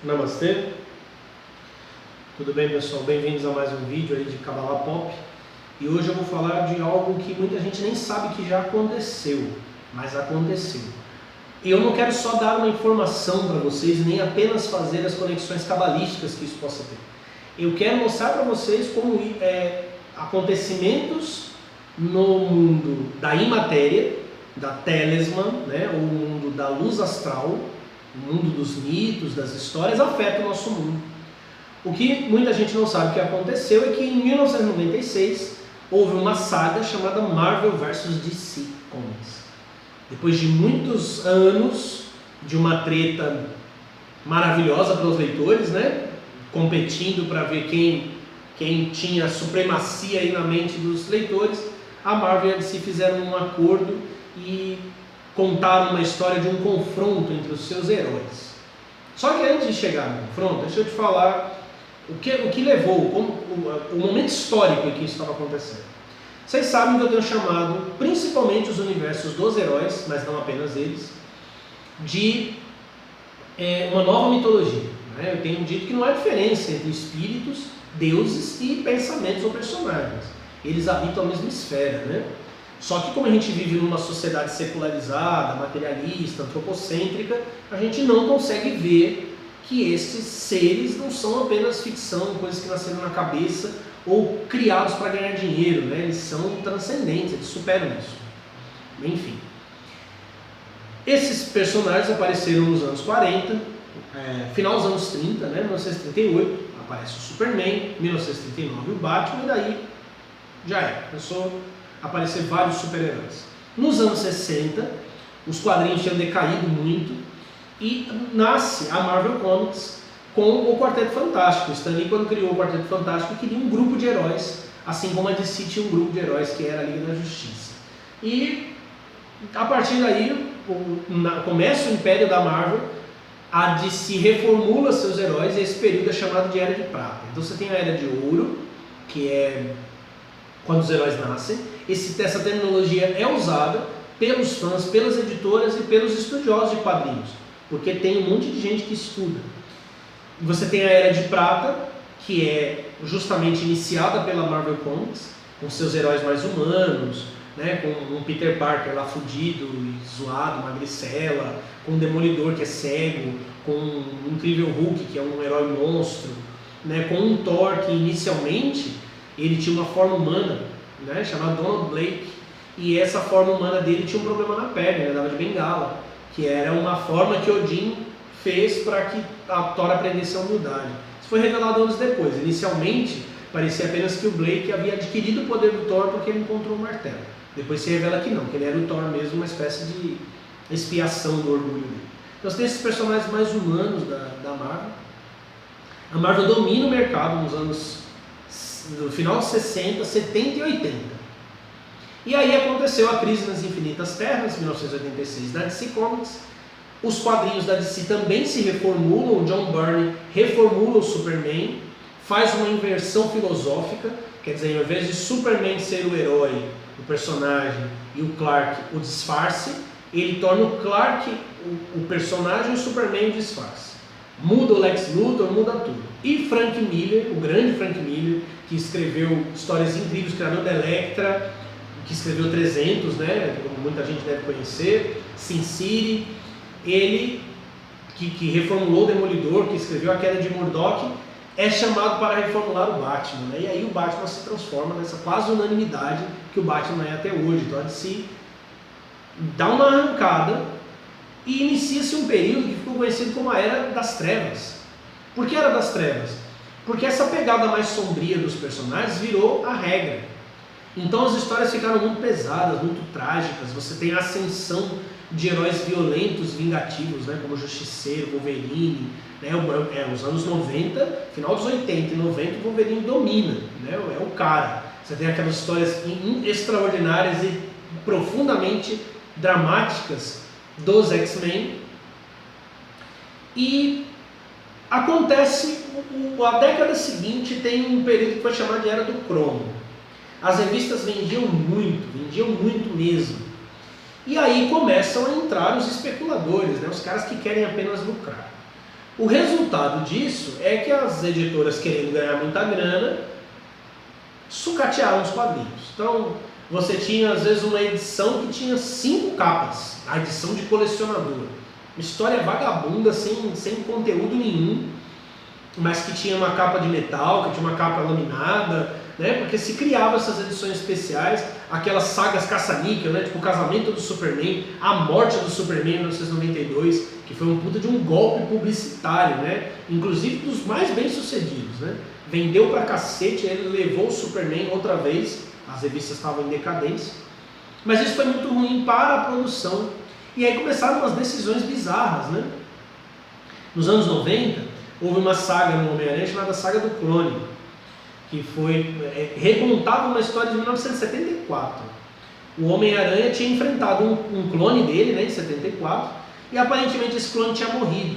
Namastê, tudo bem pessoal? Bem-vindos a mais um vídeo aí de Kabbalah Pop. E hoje eu vou falar de algo que muita gente nem sabe que já aconteceu, mas aconteceu. E eu não quero só dar uma informação para vocês, nem apenas fazer as conexões cabalísticas que isso possa ter. Eu quero mostrar para vocês como acontecimentos no mundo da imatéria, da Telesman, né, ou o mundo da luz astral, o mundo dos mitos, das histórias, afeta o nosso mundo. O que muita gente não sabe que aconteceu é que em 1996 houve uma saga chamada Marvel vs DC Comics. Depois de muitos anos de uma treta maravilhosa para os leitores, né, competindo para ver quem tinha supremacia aí na mente dos leitores, a Marvel e a DC fizeram um acordo e contaram uma história de um confronto entre os seus heróis. Só que antes de chegar no confronto, deixa eu te falar o que levou, o momento histórico em que isso estava acontecendo. Vocês sabem que eu tenho chamado principalmente os universos dos heróis, mas não apenas eles, de uma nova mitologia. Né? Eu tenho dito que não há diferença entre espíritos, deuses e pensamentos ou personagens. Eles habitam a mesma esfera, né? Só que como a gente vive numa sociedade secularizada, materialista, antropocêntrica, a gente não consegue ver que esses seres não são apenas ficção, coisas que nasceram na cabeça ou criados para ganhar dinheiro, né? Eles são transcendentes, eles superam isso. Enfim. Esses personagens apareceram nos anos 40, final dos anos 30, né? 1938, aparece o Superman, 1939 o Batman, e daí já é, começou a aparecer vários super-heróis. Nos anos 60, os quadrinhos tinham decaído muito e nasce a Marvel Comics com o Quarteto Fantástico. O Stan Lee, quando criou o Quarteto Fantástico, queria um grupo de heróis, assim como a DC tinha um grupo de heróis que era a Liga da Justiça. E a partir daí, começa o Império da Marvel, a DC reformula seus heróis, e esse período é chamado de Era de Prata. Então você tem a Era de Ouro, que é quando os heróis nascem. Essa terminologia é usada pelos fãs, pelas editoras e pelos estudiosos de quadrinhos, porque tem um monte de gente que estuda. Você tem a Era de Prata, que é justamente iniciada pela Marvel Comics, com seus heróis mais humanos, né, com um Peter Parker lá fudido e zoado, magricela, com um Demolidor que é cego, com um Incrível Hulk que é um herói monstro, né, com um Thor que inicialmente ele tinha uma forma humana, né, chamada Donald Blake, e essa forma humana dele tinha um problema na perna, ele andava de bengala, que era uma forma que Odin fez para que a Thor aprendesse a humildade. Isso foi revelado anos depois. Inicialmente, parecia apenas que o Blake havia adquirido o poder do Thor porque ele encontrou o martelo. Depois se revela que não, que ele era o Thor mesmo, uma espécie de expiação do orgulho dele. Então você tem esses personagens mais humanos da Marvel. A Marvel domina o mercado nos anos no final de 60, 70 e 80. E aí aconteceu a crise nas Infinitas Terras, 1986, da DC Comics. Os quadrinhos da DC também se reformulam, o John Byrne reformula o Superman, faz uma inversão filosófica, quer dizer, ao invés de Superman ser o herói, o personagem, e o Clark o disfarce, ele torna o Clark o personagem e o Superman o disfarce. Muda o Lex Luthor, muda tudo. E Frank Miller, o grande Frank Miller, que escreveu histórias incríveis, criador da Elektra, que escreveu 300, né, como muita gente deve conhecer, Sin City, ele que reformulou o Demolidor, que escreveu A Queda de Murdoch, é chamado para reformular o Batman, né? E aí o Batman se transforma nessa quase unanimidade que o Batman é até hoje. Então a DC dá uma arrancada e inicia-se um período que ficou conhecido como a Era das Trevas. Por que Era das Trevas? Porque essa pegada mais sombria dos personagens virou a regra. Então as histórias ficaram muito pesadas, muito trágicas. Você tem a ascensão de heróis violentos, vingativos, né, como o Justiceiro, Wolverine, né, os anos 90, final dos 80 e 90, o Wolverine domina, né, é o cara. Você tem aquelas histórias extraordinárias e profundamente dramáticas dos X-Men. E acontece, a década seguinte tem um período que foi chamado de Era do Cromo. As revistas vendiam muito mesmo. E aí começam a entrar os especuladores, né? Os caras que querem apenas lucrar. O resultado disso é que as editoras, querendo ganhar muita grana, sucatearam os quadrinhos. Então, você tinha às vezes uma edição que tinha 5 capas, a edição de colecionador. Uma história vagabunda, sem conteúdo nenhum, mas que tinha uma capa de metal, que tinha uma capa laminada, né? Porque se criava essas edições especiais, aquelas sagas caça-níquel, né? Tipo o casamento do Superman, a morte do Superman em 1992, que foi um puta de um golpe publicitário, né? Inclusive dos mais bem-sucedidos, né? Vendeu pra cacete, ele levou o Superman outra vez, as revistas estavam em decadência, mas isso foi muito ruim para a produção. E aí começaram umas decisões bizarras, né? Nos anos 90, houve uma saga no Homem-Aranha chamada Saga do Clone, que recontava uma história de 1974. O Homem-Aranha tinha enfrentado um clone dele, né, em 74, e aparentemente esse clone tinha morrido.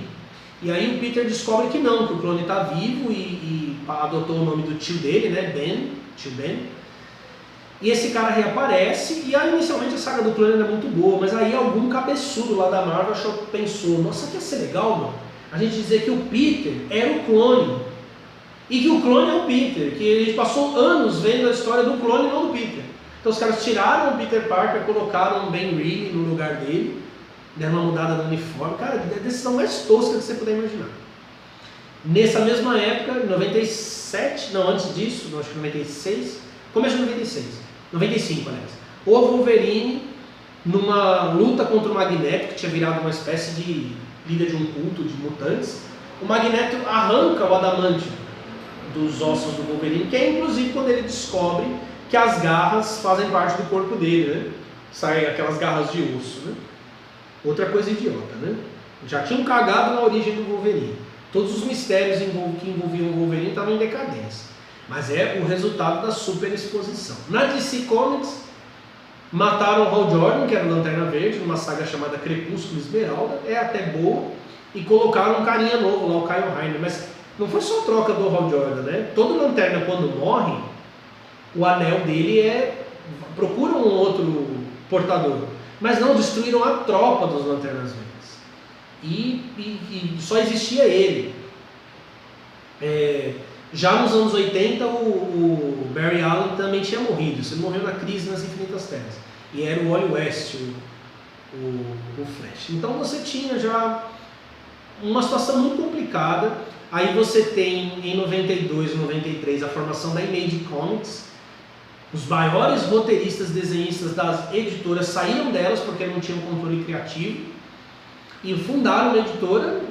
E aí o Peter descobre que não, que o clone está vivo e adotou o nome do tio dele, né, tio Ben. E esse cara reaparece, e aí inicialmente a saga do clone era muito boa, mas aí algum cabeçudo lá da Marvel pensou, nossa, que ia ser legal, mano, a gente dizer que o Peter era o clone, e que o clone é o Peter, que a gente passou anos vendo a história do clone e não do Peter. Então os caras tiraram o Peter Parker, colocaram o Ben Reilly no lugar dele, deram uma mudada no uniforme, cara, a decisão mais tosca que você puder imaginar. Nessa mesma época, em 97, não, antes disso, acho que 96, começo de 95, aliás, o Wolverine, numa luta contra o Magneto, que tinha virado uma espécie de líder de um culto de mutantes, o Magneto arranca o adamantium dos ossos do Wolverine, que é inclusive quando ele descobre que as garras fazem parte do corpo dele, né? Saem aquelas garras de osso, né? Outra coisa idiota, né? Já tinham cagado na origem do Wolverine. Todos os mistérios que envolviam o Wolverine estavam em decadência. Mas é o resultado da superexposição. Na DC Comics, mataram o Hal Jordan, que era o Lanterna Verde, numa saga chamada Crepúsculo Esmeralda, é até boa, e colocaram um carinha novo lá, o Kyle Rayner, mas não foi só troca do Hal Jordan, né? Todo Lanterna, quando morre, o anel dele procura um outro portador, mas não, destruíram a tropa dos Lanternas Verdes, e só existia ele. Já nos anos 80, o Barry Allen também tinha morrido. Ele morreu na Crise nas Infinitas Terras. E era o Wally West, o Flash. Então você tinha já uma situação muito complicada. Aí você tem, em 92 e 93, a formação da Image Comics. Os maiores roteiristas, desenhistas das editoras saíram delas porque não tinham controle criativo. E fundaram uma editora,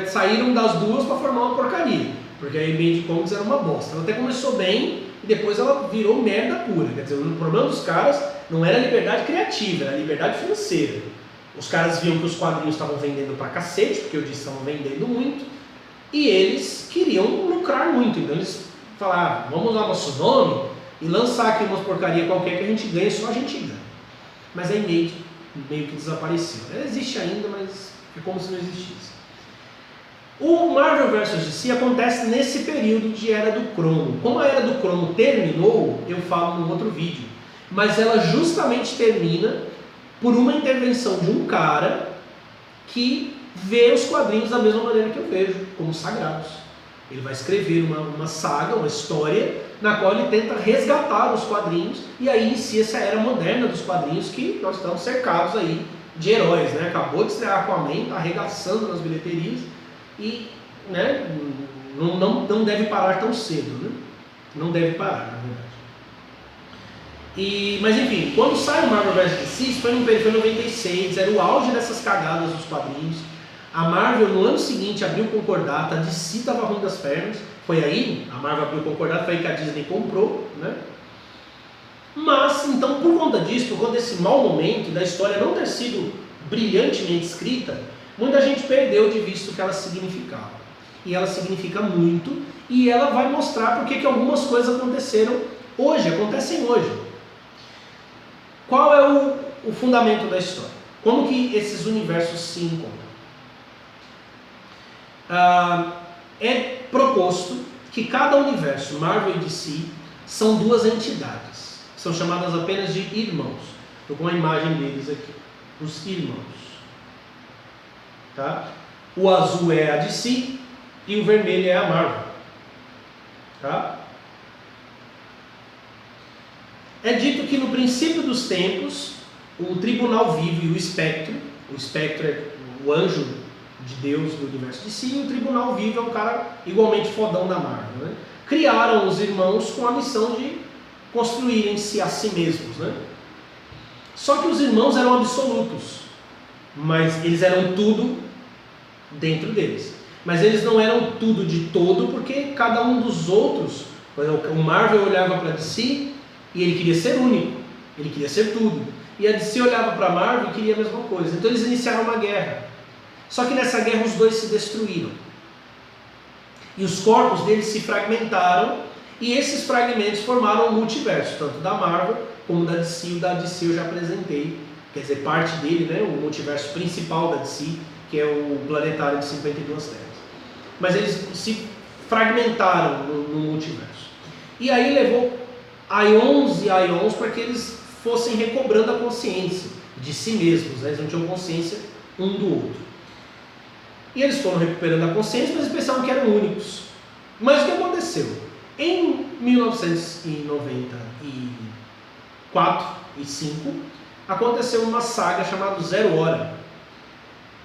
saíram das duas para formar uma porcaria. Porque a Image Comics era uma bosta. Ela até começou bem e depois ela virou merda pura. Quer dizer, o problema dos caras não era liberdade criativa, era liberdade financeira. Os caras viam que os quadrinhos estavam vendendo pra cacete, porque eu disse que estavam vendendo muito, e eles queriam lucrar muito. Então eles falaram, vamos usar nosso nome e lançar aqui uma porcaria qualquer que a gente ganhe, só a gente ganha. Mas a Image meio que desapareceu. Ela existe ainda, mas é como se não existisse. O Marvel vs DC acontece nesse período de Era do Cromo. Como a Era do Cromo terminou, eu falo num outro vídeo, mas ela justamente termina por uma intervenção de um cara que vê os quadrinhos da mesma maneira que eu vejo, como sagrados. Ele vai escrever uma saga, uma história, na qual ele tenta resgatar os quadrinhos, e aí inicia essa era moderna dos quadrinhos que nós estamos cercados aí de heróis, né? Acabou de estrear Aquaman, tá arregaçando nas bilheterias, e né, não deve parar tão cedo, né? Não deve parar, na verdade. Mas enfim, quando sai o Marvel vs DC, isso foi em 96, era o auge dessas cagadas dos quadrinhos. A Marvel no ano seguinte abriu concordata, a DC estava ruim das pernas, foi aí, a Marvel abriu concordata, foi aí que a Disney comprou, né? Mas, então, por conta disso, por conta desse mau momento, da história não ter sido brilhantemente escrita, muita gente perdeu de vista o que ela significava. E ela significa muito, e ela vai mostrar por que algumas coisas aconteceram hoje, acontecem hoje. Qual é o fundamento da história? Como que esses universos se encontram? É proposto que cada universo, Marvel e DC, são duas entidades, são chamadas apenas de irmãos. Estou com a imagem deles aqui, os irmãos. Tá? o azul é a DC e o vermelho é a Marvel. Tá? É dito que no princípio dos tempos, o tribunal vivo e o espectro é o anjo de Deus do universo de si, e o tribunal vivo é um cara igualmente fodão da Marvel, né? Criaram os irmãos com a missão de construírem-se a si mesmos, né? Só que os irmãos eram absolutos, mas eles eram tudo dentro deles. Mas eles não eram tudo de todo, porque cada um dos outros, o Marvel olhava para DC e ele queria ser único, ele queria ser tudo. E a DC olhava para a Marvel e queria a mesma coisa. Então eles iniciaram uma guerra. Só que nessa guerra os dois se destruíram. E os corpos deles se fragmentaram, e esses fragmentos formaram o multiverso, tanto da Marvel como da DC. O da DC eu já apresentei, quer dizer, parte dele, né, o multiverso principal da DC, que é o planetário de 52 terras. Mas eles se fragmentaram no multiverso. E aí levou aions e aions para que eles fossem recobrando a consciência de si mesmos, né? Eles não tinham consciência um do outro. E eles foram recuperando a consciência, mas eles pensavam que eram únicos. Mas o que aconteceu? Em 1994 e 5 aconteceu uma saga chamada Zero Hora.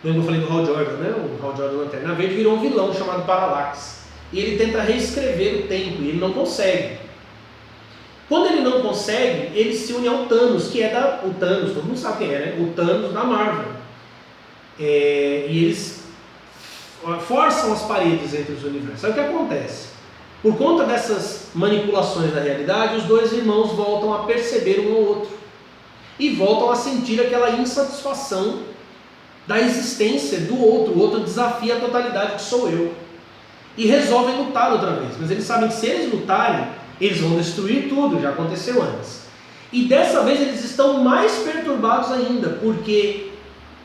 Lembra que eu falei do Hal Jordan, né? O Hal Jordan Lanterna Verde virou um vilão chamado Parallax. E ele tenta reescrever o tempo, e ele não consegue. Quando ele não consegue, ele se une ao Thanos, que é o Thanos, todo mundo sabe quem é, né? O Thanos da Marvel. E eles forçam as paredes entre os universos. Aí o que acontece? Por conta dessas manipulações da realidade, os dois irmãos voltam a perceber um ao outro. E voltam a sentir aquela insatisfação da existência do outro. O outro desafia a totalidade que sou eu. E resolvem lutar outra vez. Mas eles sabem que se eles lutarem, eles vão destruir tudo, já aconteceu antes. E dessa vez eles estão mais perturbados ainda, porque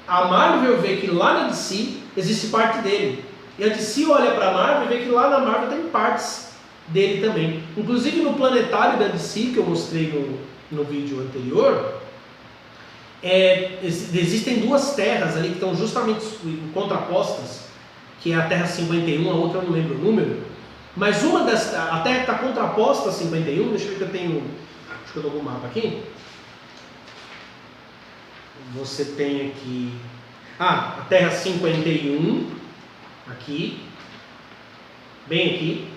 a Marvel vê que lá na DC existe parte dele. E a DC olha para a Marvel e vê que lá na Marvel tem partes dele também. Inclusive no planetário da DC, que eu mostrei no vídeo anterior, existem duas terras ali que estão justamente contrapostas, que é a Terra 51, a outra eu não lembro o número, mas a terra que está contraposta a 51, deixa eu ver que eu tenho, acho que eu dou algum mapa aqui. Você tem aqui, a Terra 51, aqui, bem aqui,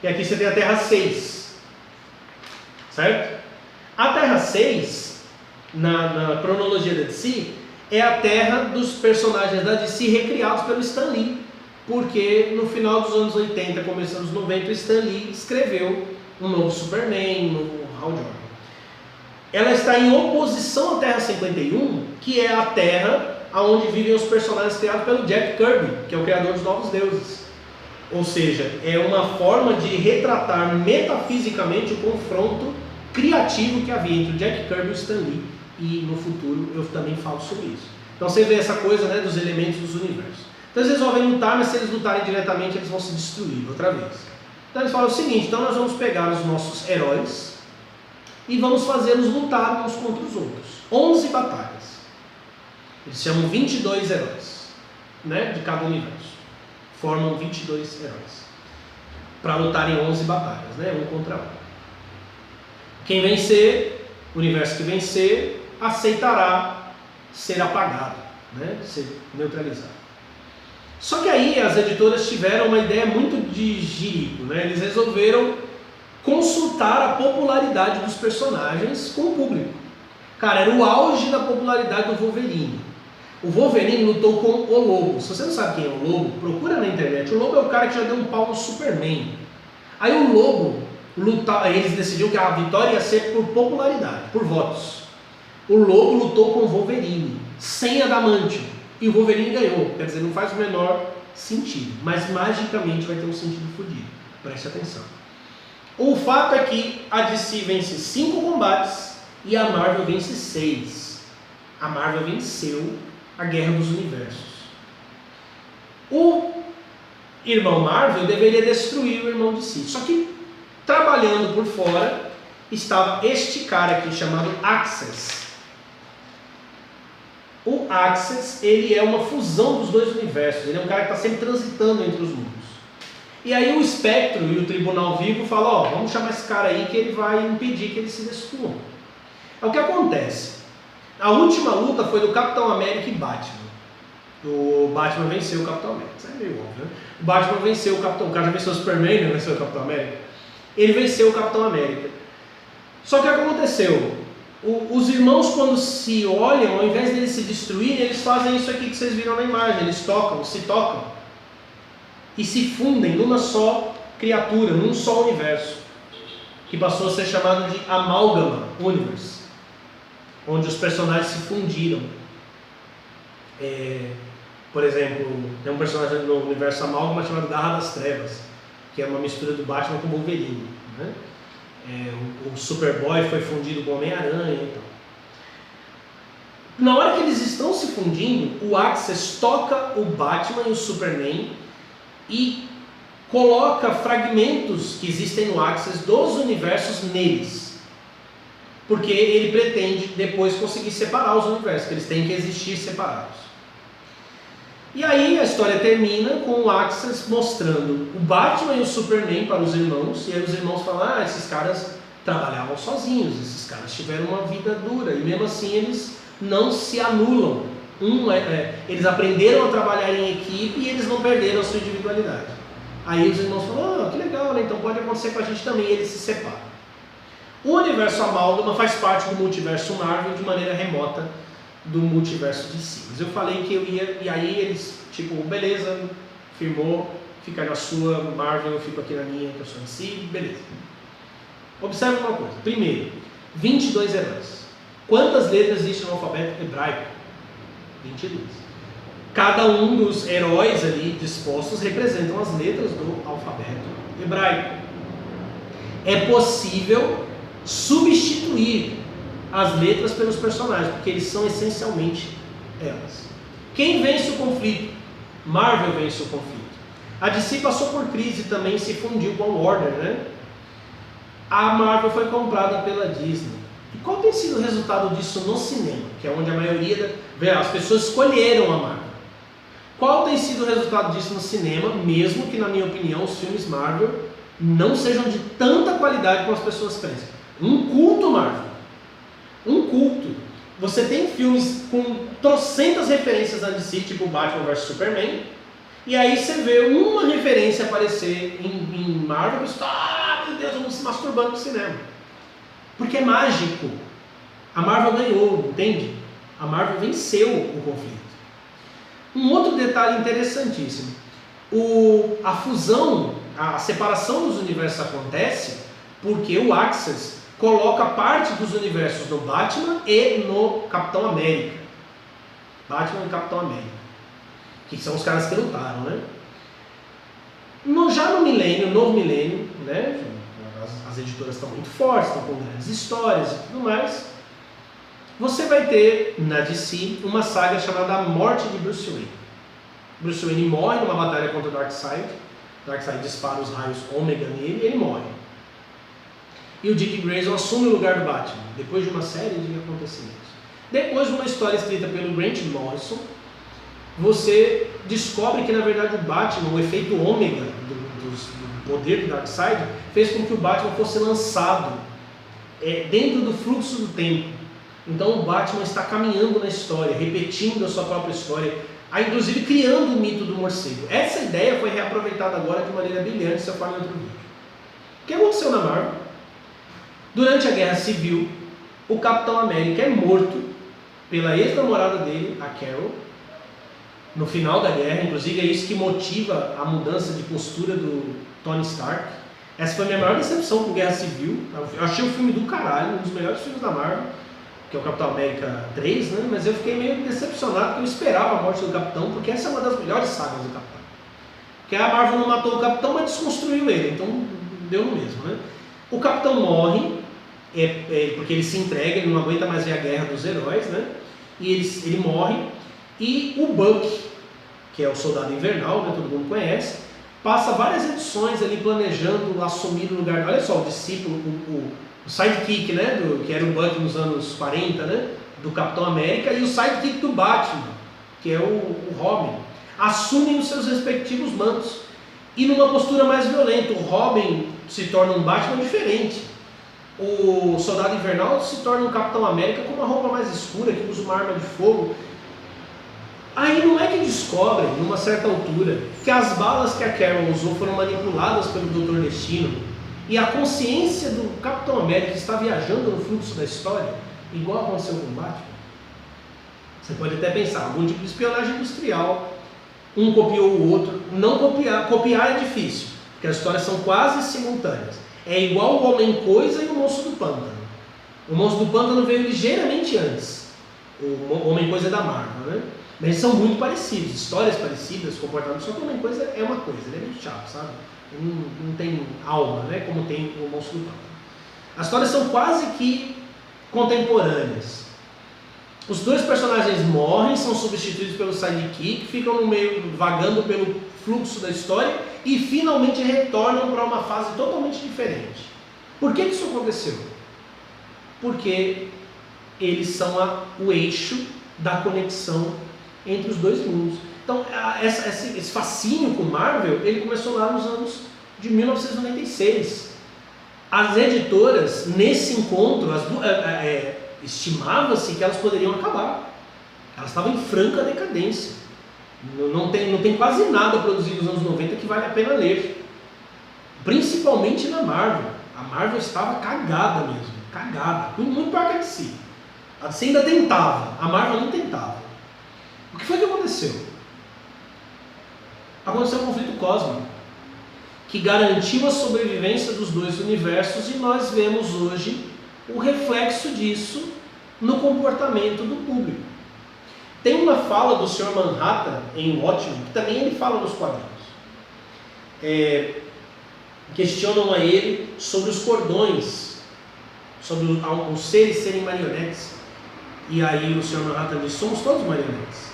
e aqui você tem a Terra 6, certo? A Terra 6, na cronologia da DC, é a Terra dos personagens da DC recriados pelo Stan Lee, porque no final dos anos 80, começando dos 90, o Stan Lee escreveu um novo Superman, um novo Hal Jordan. Ela está em oposição à Terra 51, que é a Terra onde vivem os personagens criados pelo Jack Kirby, que é o criador dos Novos Deuses. Ou seja, é uma forma de retratar metafisicamente o confronto criativo que havia entre o Jack Kirby e o Stan Lee. E no futuro eu também falo sobre isso. Então você vê essa coisa, né, dos elementos dos universos. Então eles resolvem lutar, mas se eles lutarem diretamente eles vão se destruir outra vez. Então eles falam o seguinte: então nós vamos pegar os nossos heróis e vamos fazê-los lutar uns contra os outros. 11 batalhas. Eles chamam 22 heróis, né, de cada universo. Formam 22 heróis para lutar em 11 batalhas, né, um contra um. Quem vencer, o universo que vencer, aceitará ser apagado, né, ser neutralizado. Só que aí as editoras tiveram uma ideia muito de jirico, né? Eles resolveram consultar a popularidade dos personagens com o público. Cara, era o auge da popularidade do Wolverine. O Wolverine lutou com o Lobo. Se você não sabe quem é o Lobo, procura na internet. O Lobo é o cara que já deu um pau no Superman. Aí o Lobo eles decidiram que a vitória ia ser por popularidade, por votos. O Lobo lutou com o Wolverine, sem adamantium. E o Wolverine ganhou, quer dizer, não faz o menor sentido, mas magicamente vai ter um sentido fodido, preste atenção. O fato é que a DC vence 5 combates e a Marvel vence 6. A Marvel venceu a Guerra dos Universos. O irmão Marvel deveria destruir o irmão DC, só que trabalhando por fora estava este cara aqui chamado Access. O Access, ele é uma fusão dos dois universos, ele é um cara que está sempre transitando entre os mundos. E aí o Espectro e o Tribunal Vivo falam, ó, vamos chamar esse cara aí que ele vai impedir que eles se destruam. É o que acontece. A última luta foi do Capitão América e Batman. O Batman venceu o Capitão América, isso é meio óbvio, né? O Batman venceu o Capitão, o cara já venceu o Superman, né? Venceu o Capitão América. Ele venceu o Capitão América. Só que o que aconteceu? Os irmãos, quando se olham, ao invés de eles se destruírem, eles fazem isso aqui que vocês viram na imagem, eles se tocam e se fundem numa só criatura, num só universo, que passou a ser chamado de Amalgama Universe, onde os personagens se fundiram. Por exemplo, tem um personagem no universo Amálgama chamado Garra das Trevas, que é uma mistura do Batman com o Wolverine, né? O Superboy foi fundido com o Homem-Aranha e tal. Na hora que eles estão se fundindo, o Access toca o Batman e o Superman e coloca fragmentos que existem no Access dos universos neles. Porque ele pretende depois conseguir separar os universos, que eles têm que existir separados. E aí a história termina com o Access mostrando o Batman e o Superman para os irmãos, e aí os irmãos falam, esses caras trabalhavam sozinhos, esses caras tiveram uma vida dura, e mesmo assim eles não se anulam. Eles aprenderam a trabalhar em equipe e eles não perderam a sua individualidade. Aí os irmãos falam, que legal, né? Então pode acontecer com a gente também, e eles se separam. O universo Amálgama faz parte do multiverso Marvel de maneira remota do multiverso DC. Mas eu falei que eu ia, e aí eles, beleza, firmou, fica na sua, Marvel, eu fico aqui na minha, que eu sou DC, beleza. Observe uma coisa. Primeiro, 22 heróis. Quantas letras existem no alfabeto hebraico? 22. Cada um dos heróis ali dispostos representam as letras do alfabeto hebraico. É possível substituir as letras pelos personagens, porque eles são essencialmente elas. Quem vence o conflito? Marvel vence o conflito. A DC passou por crise também, se fundiu com a Warner, né? A Marvel foi comprada pela Disney. E qual tem sido o resultado disso no cinema? Que é onde a maioria as pessoas escolheram a Marvel. Qual tem sido o resultado disso no cinema, mesmo que, na minha opinião, os filmes Marvel não sejam de tanta qualidade como as pessoas pensam? Um culto Marvel. Um culto. Você tem filmes com trocentas referências a DC, tipo Batman vs Superman, e aí você vê uma referência aparecer em Marvel e você fala, meu Deus, vamos se masturbando no cinema. Porque é mágico. A Marvel ganhou, entende? A Marvel venceu o conflito. Um outro detalhe interessantíssimo. A fusão, a separação dos universos acontece porque o Access coloca parte dos universos no Batman e no Capitão América. Batman e Capitão América. Que são os caras que lutaram, né? Já no milênio, novo milênio, né? As editoras estão muito fortes, estão com grandes histórias e tudo mais. Você vai ter, na DC, uma saga chamada A Morte de Bruce Wayne. Bruce Wayne morre numa batalha contra o Darkseid. Darkseid dispara os raios ômega nele e ele morre. E o Dick Grayson assume o lugar do Batman, depois de uma série de acontecimentos. Depois de uma história escrita pelo Grant Morrison, você descobre que, na verdade, o Batman, o efeito ômega do poder do Darkseid, fez com que o Batman fosse lançado dentro do fluxo do tempo. Então o Batman está caminhando na história, repetindo a sua própria história, inclusive criando o mito do morcego. Essa ideia foi reaproveitada agora de maneira brilhante, se eu falar em outro vídeo. O que aconteceu na Marvel? Durante a Guerra Civil, o Capitão América é morto pela ex-namorada dele, a Carol, no final da guerra. Inclusive é isso que motiva a mudança de postura do Tony Stark. Essa foi a minha maior decepção com Guerra Civil. Eu achei o filme do caralho, um dos melhores filmes da Marvel, que é o Capitão América 3, né? Mas eu fiquei meio decepcionado porque eu esperava a morte do Capitão, porque essa é uma das melhores sagas do Capitão. Porque a Marvel não matou o Capitão, mas desconstruiu ele, então deu no mesmo, né? O Capitão morre, porque ele se entrega, ele não aguenta mais ver a guerra dos heróis, né? E ele morre, e o Buck, que é o Soldado Invernal, né? Todo mundo conhece, passa várias edições ali planejando assumir o lugar. Olha só, o discípulo, o sidekick, né? Que era o Buck nos anos 40, né? do Capitão América, e o sidekick do Batman, que é o Robin, assumem os seus respectivos mantos. E numa postura mais violenta, o Robin se torna um Batman diferente. O Soldado Invernal se torna um Capitão América com uma roupa mais escura, que usa uma arma de fogo. Aí não é que descobrem, numa certa altura, que as balas que a Carol usou foram manipuladas pelo Dr. Destino, e a consciência do Capitão América está viajando no fluxo da história, igual aconteceu com o Batman. Você pode até pensar, algum tipo de espionagem industrial, um copiou o outro. Não copiar é difícil, porque as histórias são quase simultâneas. É igual o Homem-Coisa e o Monstro do Pântano. O Monstro do Pântano veio ligeiramente antes. O Homem-Coisa é da Marvel, né? Mas eles são muito parecidos, histórias parecidas, comportamentos. Só que o Homem-Coisa é uma coisa, ele é muito chato, sabe? Ele não tem alma, né? Como tem o Monstro do Pântano. As histórias são quase que contemporâneas. Os dois personagens morrem, são substituídos pelo sidekick, ficam no meio, vagando pelo fluxo da história e finalmente retornam para uma fase totalmente diferente. Por que isso aconteceu? Porque eles são o eixo da conexão entre os dois mundos. Então, esse fascínio com Marvel, ele começou lá nos anos de 1996. As editoras, nesse encontro, estimava-se que elas poderiam acabar. Elas estavam em franca decadência. Não tem quase nada produzido nos anos 90 que vale a pena ler. Principalmente na Marvel. A Marvel estava cagada mesmo. Cagada. Muito pior que a DC. A DC ainda tentava. A Marvel não tentava. O que foi que aconteceu? Aconteceu um conflito cósmico que garantiu a sobrevivência dos dois universos, e nós vemos hoje o reflexo disso no comportamento do público. Tem uma fala do Sr. Manhattan em Watchmen, que também ele fala nos quadrinhos. Questionam a ele sobre os cordões, sobre os seres serem marionetes. E aí o Sr. Manhattan diz: somos todos marionetes.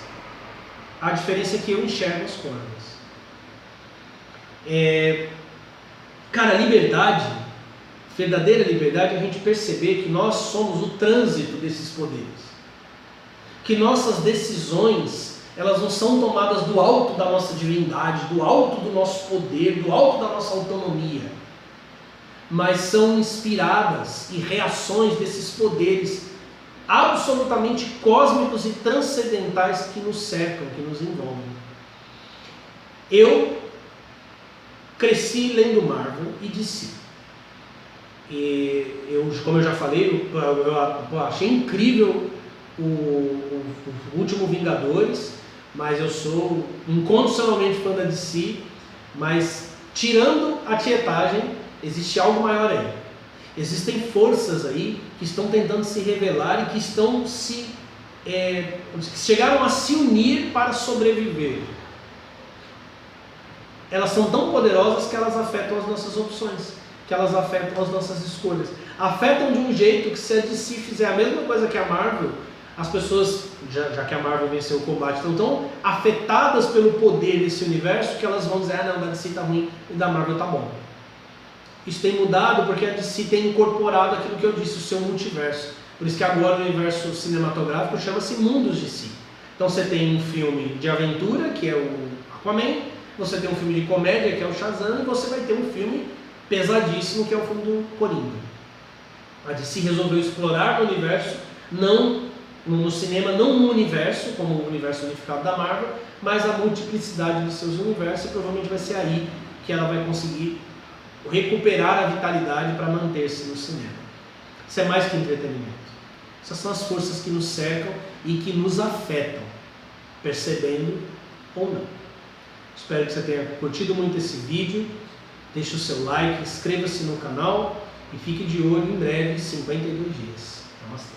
A diferença é que eu enxergo as cordas. Cara, liberdade, verdadeira liberdade, é a gente perceber que nós somos o trânsito desses poderes. Que nossas decisões, elas não são tomadas do alto da nossa divindade, do alto do nosso poder, do alto da nossa autonomia, mas são inspiradas e reações desses poderes absolutamente cósmicos e transcendentais que nos cercam, que nos envolvem. Eu cresci lendo Marvel e DC. Como eu já falei, eu achei incrível o último Vingadores, mas eu sou incondicionalmente fã da DC. Mas tirando a tietagem, existe algo maior aí. Existem forças aí que estão tentando se revelar e que estão que chegaram a se unir para sobreviver. Elas são tão poderosas que elas afetam as nossas opções, que elas afetam as nossas escolhas. Afetam de um jeito que, se a DC fizer a mesma coisa que a Marvel, as pessoas, já que a Marvel venceu o combate, estão tão afetadas pelo poder desse universo que elas vão dizer: ah, não, da DC tá ruim e da Marvel tá bom. Isso tem mudado porque a DC tem incorporado aquilo que eu disse, o seu multiverso. Por isso que agora o universo cinematográfico chama-se Mundos DC. Então você tem um filme de aventura, que é o Aquaman, você tem um filme de comédia, que é o Shazam, e você vai ter um filme pesadíssimo, que é o filme do Coringa. A DC resolveu explorar o universo, não no cinema, não no universo, como o universo unificado da Marvel, mas a multiplicidade de seus universos, e provavelmente vai ser aí que ela vai conseguir recuperar a vitalidade para manter-se no cinema. Isso é mais que entretenimento. Essas são as forças que nos cercam e que nos afetam, percebendo ou não. Espero que você tenha curtido muito esse vídeo. Deixe o seu like, inscreva-se no canal e fique de olho em breve, 52 dias. Namastê.